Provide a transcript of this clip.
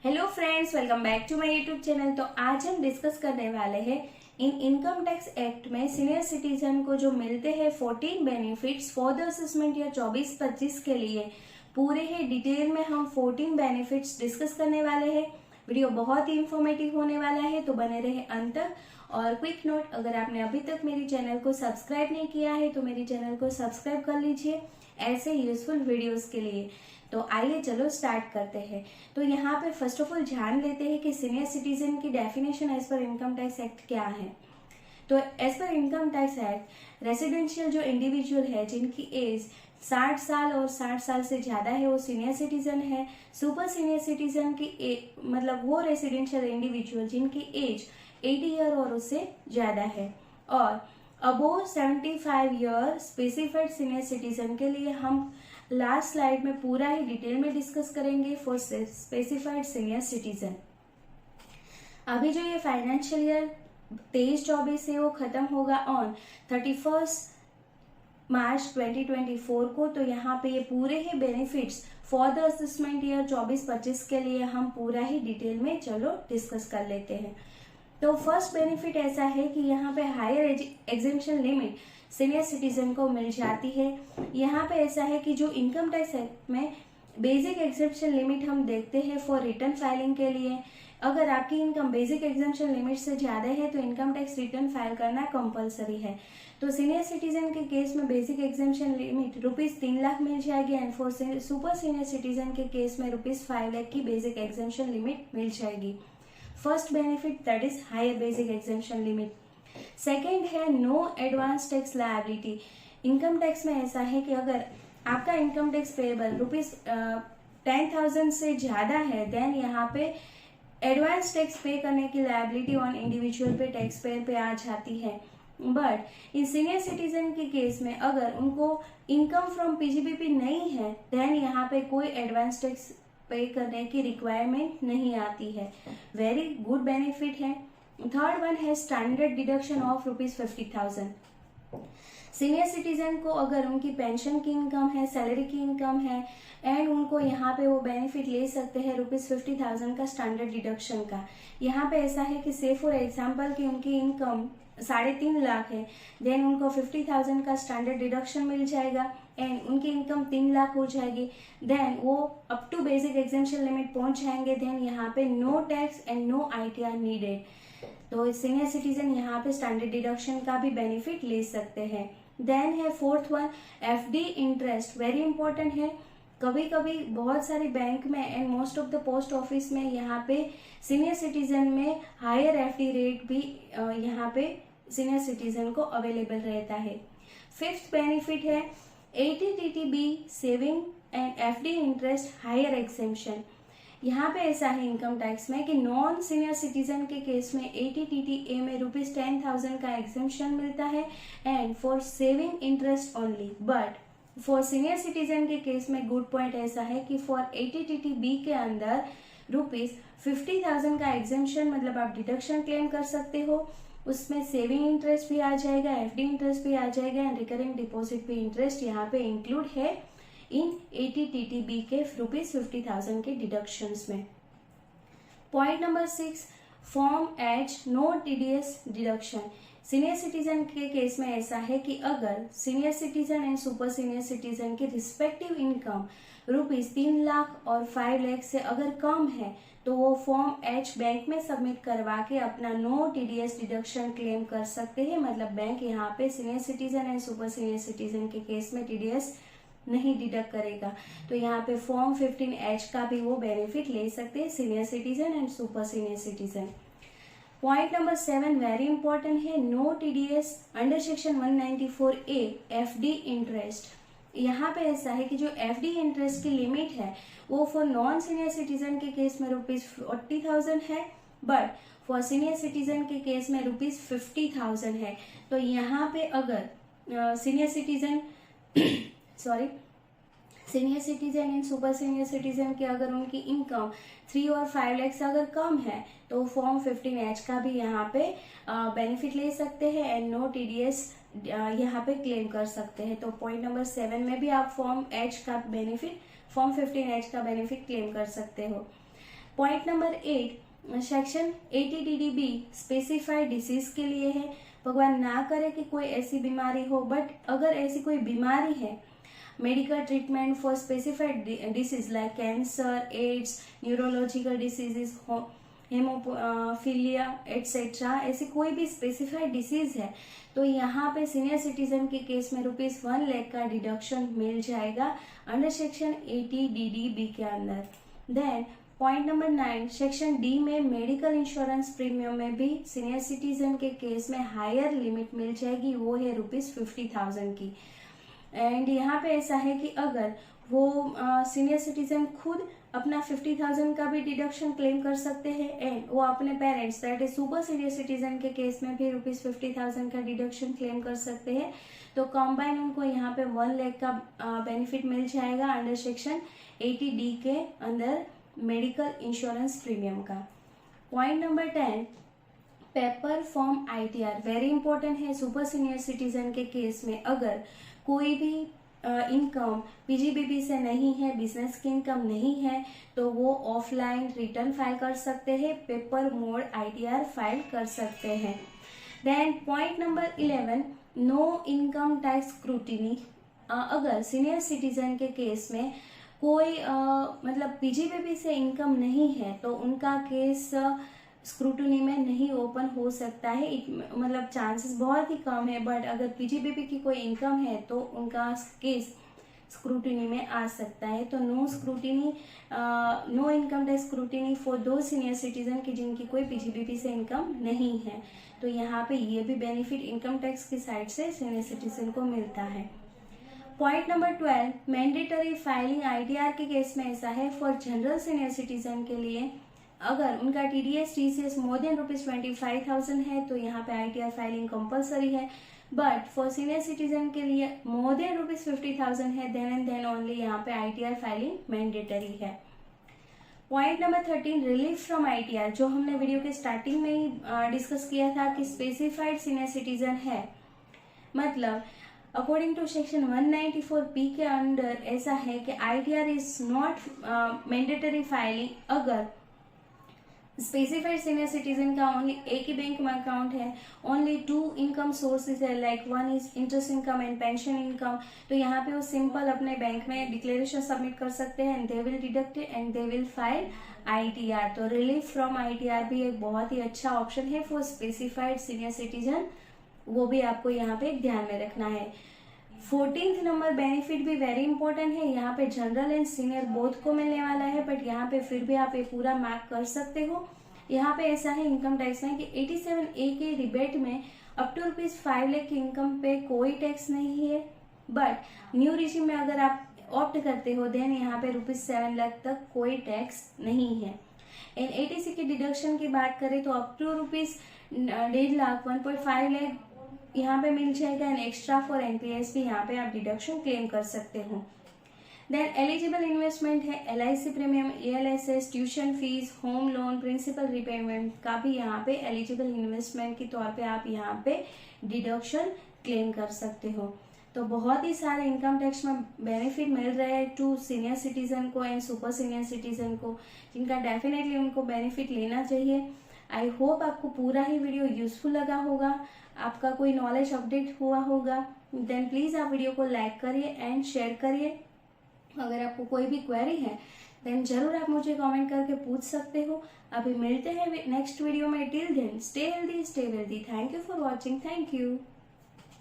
Hello friends, welcome back to my YouTube channel. तो आज हम डिस्कस करने वाले हैं इन इनकम टैक्स एक्ट में सीनियर सिटीजन को जो मिलते हैं 14 benefits for the assessment year 24-25 के लिए पूरे ही डिटेल में हम 14 बेनिफिट्स डिस्कस करने वाले हैं। वीडियो बहुत ही इंफॉर्मेटिव होने वाला है, तो बने रहे अंत तक। और क्विक नोट, अगर आपने अभी तक मेरी चैनल को सब्सक्राइब नहीं किया है तो मेरी चैनल को सब्सक्राइब कर लीजिए ऐसे यूजफुल वीडियोस के लिए। तो आइए चलो स्टार्ट करते हैं। तो यहाँ पे फर्स्ट ऑफ ऑल जान लेते हैं कि सीनियर सिटीजन की definition as per income tax act क्या है। तो as per income tax act residential जो इंडिविजुअल है जिनकी एज 60 साल और 60 साल से ज्यादा है वो सीनियर सिटीजन है। सुपर सीनियर सिटीजन की मतलब वो रेसिडेंशियल इंडिविजुअल जिनकी एज 80 ईयर और उससे ज्यादा है। और above 75 year specified senior citizen के लिए हम लास्ट स्लाइड में पूरा ही डिटेल में डिस्कस करेंगे फॉर स्पेसिफाइड सीनियर सिटीजन। अभी जो ये फाइनेंशियल ईयर 23-24 है वो खत्म होगा ऑन 31 मार्च 2024 को। तो यहाँ पे ये पूरे ही benefits for the assessment year 24-25 के लिए हम पूरा ही डिटेल में चलो डिस्कस कर लेते हैं। तो फर्स्ट बेनिफिट ऐसा है कि यहाँ पे higher exemption limit senior citizen को मिल जाती है। यहाँ पे ऐसा है कि जो इनकम टैक्स एक्ट में बेसिक एग्जेम्पशन लिमिट हम देखते हैं फॉर रिटर्न फाइलिंग के लिए, अगर आपकी इनकम बेसिक एग्जेम्पशन लिमिट से ज्यादा है तो इनकम टैक्स रिटर्न फाइल करना कंपलसरी है। तो सीनियर सिटीजन के केस में बेसिक एग्जेम्पशन लिमिट ₹3 लाख मिल जाएगी and for super senior citizen के केस में ₹5 लाख की बेसिक एग्जेम्पशन लिमिट मिल जाएगी। First benefit that is higher basic exemption limit. Second है no advance tax liability. Income tax में ऐसा है कि अगर आपका इनकम टैक्स पेएबल ₹10,000 से ज्यादा है देन यहाँ पे एडवांस टैक्स पे करने की लायबिलिटी ऑन इंडिविजुअल पे टैक्स पेयर पे आ जाती है। बट इन सीनियर सिटीजन के केस में अगर उनको इनकम फ्रॉम पीजीबीपी नहीं है देन यहाँ पे कोई एडवांस टैक्स पे करने की रिक्वायरमेंट नहीं आती है। वेरी गुड बेनिफिट है। थर्ड वन है standard deduction of ₹50,000। Senior citizen को अगर उनकी पेंशन की इनकम है, सैलरी की इनकम है एंड उनको यहाँ पे वो बेनिफिट ले सकते हैं ₹50,000 का स्टैंडर्ड डिडक्शन का। यहाँ पे ऐसा है कि से फॉर एग्जाम्पल कि उनकी इनकम 3.5 लाख है देन उनको 50,000 का स्टैंडर्ड डिडक्शन मिल जाएगा एंड उनकी इनकम 3 लाख हो जाएगी देन वो up to basic exemption limit पहुंच जाएंगे। देन यहाँ पे no tax and no ITR needed. तो सीनियर सिटीजन यहाँ पे स्टैंडर्ड डिडक्शन का भी बेनिफिट ले सकते हैं। देन है fourth one FD interest. Very important है। कभी कभी बहुत सारे बैंक में and most of the post office में यहाँ पे सीनियर सिटीजन में हायर FD रेट भी यहाँ पे सीनियर सिटीजन को अवेलेबल रहता है। फिफ्थ बेनिफिट है ATTTB saving and FD interest higher exemption. यहाँ पे ऐसा है इनकम टैक्स में कि नॉन सीनियर सिटीजन के केस में ATTTA में ₹10,000 का एग्जेम्पशन मिलता है and for saving interest only. But for senior citizen के केस में गुड पॉइंट ऐसा है कि फॉर ATTTB के अंदर ₹50,000 का एग्जेम्पशन मतलब आप डिडक्शन क्लेम कर सकते हो। उसमें सेविंग इंटरेस्ट भी आ जाएगा, FD इंटरेस्ट भी आ जाएगा एंड रिकरिंग डिपॉजिट भी इंटरेस्ट यहाँ पे इंक्लूड है इन ATTTB के ₹50,000 के डिडक्शंस में। Point number 6 form H no TDS deduction. Senior citizen के केस में ऐसा है कि अगर senior citizen and super senior citizen की रिस्पेक्टिव इनकम ₹3 लाख और 5 लाख से अगर कम है तो वो फॉर्म H बैंक में सबमिट करवा के अपना नो TDS डिडक्शन क्लेम कर सकते हैं। मतलब बैंक यहाँ पे senior citizen and super senior citizen के केस में TDS नहीं डिडक्ट करेगा। तो यहाँ पे फॉर्म 15H का भी वो बेनिफिट ले सकते हैं senior citizen and super senior citizen. Point number 7 very important है no TDS under section 194A FD interest. यहाँ पे ऐसा है कि जो FD इंटरेस्ट की लिमिट है वो फॉर नॉन सीनियर सिटीजन के केस में ₹40,000 है बट फॉर सीनियर सिटीजन के केस में ₹50,000 है। तो यहाँ पे अगर senior citizen and super senior citizen की अगर उनकी इनकम 3 और 5 लाख से अगर कम है तो फॉर्म 15H का भी यहाँ पे बेनिफिट ले सकते हैं एंड नो TDS यहाँ पे क्लेम कर सकते हैं। तो पॉइंट नंबर 7 में भी आप फॉर्म 15H का बेनिफिट क्लेम कर सकते हो। Point number 8 section 80DDB specified disease के लिए है। भगवान ना करे कि कोई ऐसी बीमारी हो, बट अगर ऐसी कोई बीमारी है, medical treatment for specified disease like cancer, AIDS, neurological diseases, haemophilia etcetera, ऐसी कोई भी स्पेसिफाइड डिसीज है तो यहाँ पे सीनियर सिटीजन के केस में ₹1 लाख का डिडक्शन मिल जाएगा अंडर सेक्शन 80DDB के अंदर। Then point number 9 section D में मेडिकल इंश्योरेंस प्रीमियम में भी सीनियर सिटीजन के केस में हायर लिमिट मिल जाएगी, वो है ₹50,000 की। एंड यहाँ पे ऐसा है कि अगर वो सीनियर सिटीजन खुद अपना 50,000 का भी डिडक्शन क्लेम कर सकते हैं एंड वो अपने parents that is super senior citizen के केस में भी ₹50,000 का डिडक्शन क्लेम कर सकते हैं, तो कॉम्बाइन उनको यहाँ पे 1 लाख का बेनिफिट मिल जाएगा अंडर सेक्शन 80D के अंदर मेडिकल इंश्योरेंस प्रीमियम का। Point number 10 paper form ITR very important है सुपर सीनियर सिटीजन के केस में। अगर कोई भी इनकम PGBP से नहीं है, बिजनेस की इनकम नहीं है, तो वो ऑफलाइन रिटर्न फाइल कर सकते हैं, पेपर मोड ITR फाइल कर सकते हैं। Then point number 11 no income tax scrutiny. अगर सीनियर सिटीजन के केस में कोई मतलब PGBP से इनकम नहीं है तो उनका केस स्क्रूटनी में नहीं ओपन हो सकता है, मतलब चांसेस बहुत ही कम है, बट अगर PGBP की कोई इनकम है तो उनका केस स्क्रूटनी में आ सकता है। तो no scrutiny, no income tax scrutiny for दो सीनियर सिटीजन की जिनकी कोई PGBP से इनकम नहीं है, तो यहाँ पे ये भी बेनिफिट इनकम टैक्स की साइड से सीनियर सिटीजन को मिलता है। Point number 12 mandatory filing ITR के केस में ऐसा है फॉर जनरल सीनियर सिटीजन के लिए अगर उनका TDS TCS मोर देन ₹25,000 है तो यहाँ पे ITR फाइलिंग कंपलसरी है, बट फॉर सीनियर सिटीजन के लिए मोर देन ₹50,000 है देन एंड देन ओनली यहाँ पे ITR फाइलिंग मैंडेटरी है। Point number 13 relief from ITR, जो हमने वीडियो के स्टार्टिंग में ही डिस्कस किया था कि स्पेसिफाइड सीनियर सिटीजन है, मतलब अकॉर्डिंग टू सेक्शन 194P के अंडर ऐसा है कि ITR is not mandatory filing अगर स्पेसिफाइड सीनियर सिटीजन का ओनली एक ही बैंक में अकाउंट है, ओनली 2 इनकम सोर्सेज है, like 1 is interest income and pension income, तो यहाँ पे वो सिंपल अपने बैंक में डिक्लेरेशन सबमिट कर सकते हैं and they will deduct and they will file ITR। तो रिलीफ फ्रॉम ITR भी एक बहुत ही अच्छा ऑप्शन है फॉर स्पेसिफाइड सीनियर सिटीजन, वो भी आपको यहाँ पे ध्यान में रखना है। 14th नंबर बेनिफिट भी वेरी इंपॉर्टेंट है, यहाँ पे जनरल एंड सीनियर बोथ को मिलने वाला है, बट यहाँ पे फिर भी आप ये पूरा मार्क कर सकते हो। यहाँ पे ऐसा है इनकम टैक्स में कि 87A के रिबेट में अप टू ₹5 लाख की इनकम पे कोई टैक्स नहीं है, बट न्यू रिजिम में अगर आप ऑप्ट करते हो देन यहाँ पे ₹7 लाख तक कोई टैक्स नहीं है। एंड 80C की डिडक्शन की बात करें तो अप टू ₹1.5 लाख 1.5 लाख यहाँ पे मिल जाएगा एंड एक्स्ट्रा फॉर NPS भी यहाँ पे आप डिडक्शन क्लेम कर सकते हो। देन एलिजिबल इन्वेस्टमेंट है LIC premium, ALSS, tuition fees, home loan, principal repayment का भी यहाँ पे एलिजिबल इन्वेस्टमेंट के तौर पे आप यहाँ पे डिडक्शन क्लेम कर सकते हो। तो बहुत ही सारे इनकम टैक्स में बेनिफिट मिल रहे हैं टू सीनियर सिटीजन को एंड सुपर सीनियर सिटीजन को, जिनका डेफिनेटली उनको बेनिफिट लेना चाहिए। आई होप आपको पूरा ही वीडियो यूजफुल लगा होगा, आपका कोई नॉलेज अपडेट हुआ होगा, देन प्लीज़ आप वीडियो को लाइक करिए एंड शेयर करिए। अगर आपको कोई भी क्वेरी है देन जरूर आप मुझे कमेंट करके पूछ सकते हो। अभी मिलते हैं नेक्स्ट वीडियो में, till then stay healthy stay wealthy. Thank you for watching, thank you.